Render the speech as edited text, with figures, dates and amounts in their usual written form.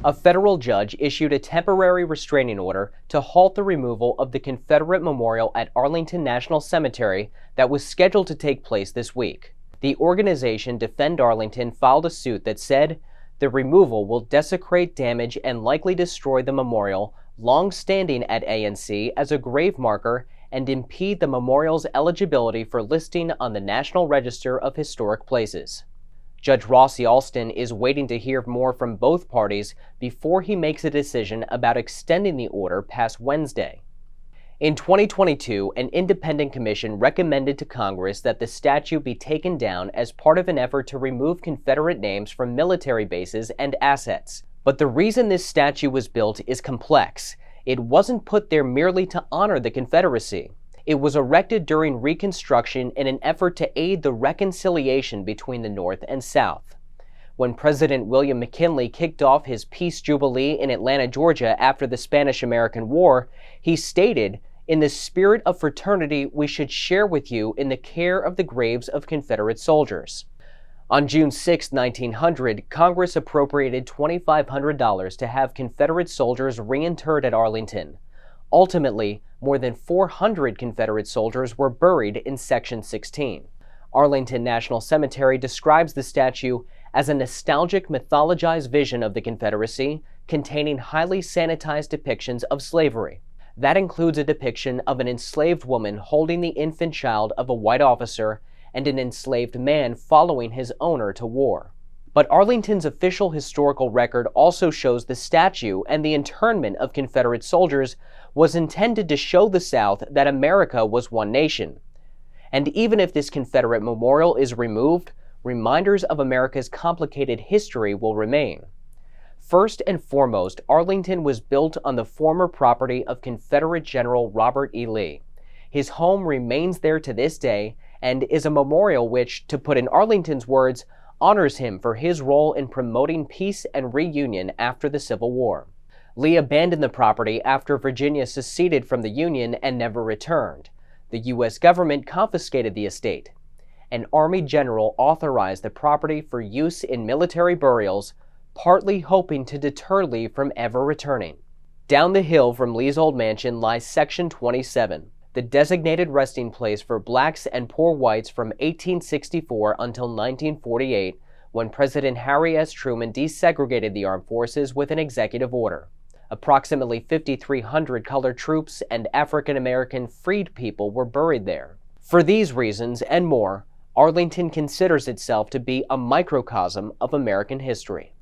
A federal judge issued a temporary restraining order to halt the removal of the Confederate memorial at Arlington National Cemetery that was scheduled to take place this week. The organization Defend Arlington filed a suit that said the removal will desecrate, damage, and likely destroy the memorial, long-standing at ANC as a grave marker, and impede the memorial's eligibility for listing on the National Register of Historic Places. Judge Rossie Alston is waiting to hear more from both parties before he makes a decision about extending the order past Wednesday. In 2022, an independent commission recommended to Congress that the statue be taken down as part of an effort to remove Confederate names from military bases and assets. But the reason this statue was built is complex. It wasn't put there merely to honor the Confederacy. It was erected during Reconstruction in an effort to aid the reconciliation between the North and South. When President William McKinley kicked off his Peace Jubilee in Atlanta, Georgia after the Spanish-American War, he stated, "In the spirit of fraternity, we should share with you in the care of the graves of Confederate soldiers." On June 6, 1900, Congress appropriated $2,500 to have Confederate soldiers reinterred at Arlington. Ultimately, more than 400 Confederate soldiers were buried in Section 16. Arlington National Cemetery describes the statue as a nostalgic, mythologized vision of the Confederacy, containing highly sanitized depictions of slavery. That includes a depiction of an enslaved woman holding the infant child of a white officer and an enslaved man following his owner to war. But Arlington's official historical record also shows the statue and the internment of Confederate soldiers was intended to show the South that America was one nation. And even if this Confederate memorial is removed, reminders of America's complicated history will remain. First and foremost, Arlington was built on the former property of Confederate General Robert E. Lee. His home remains there to this day and is a memorial which, to put in Arlington's words, honors him for his role in promoting peace and reunion after the Civil War. Lee abandoned the property after Virginia seceded from the Union and never returned. The U.S. government confiscated the estate. An Army general authorized the property for use in military burials, partly hoping to deter Lee from ever returning. Down the hill from Lee's old mansion lies Section 27, the designated resting place for blacks and poor whites from 1864 until 1948, when President Harry S. Truman desegregated the armed forces with an executive order. Approximately 5,300 colored troops and African-American freed people were buried there. For these reasons and more, Arlington considers itself to be a microcosm of American history.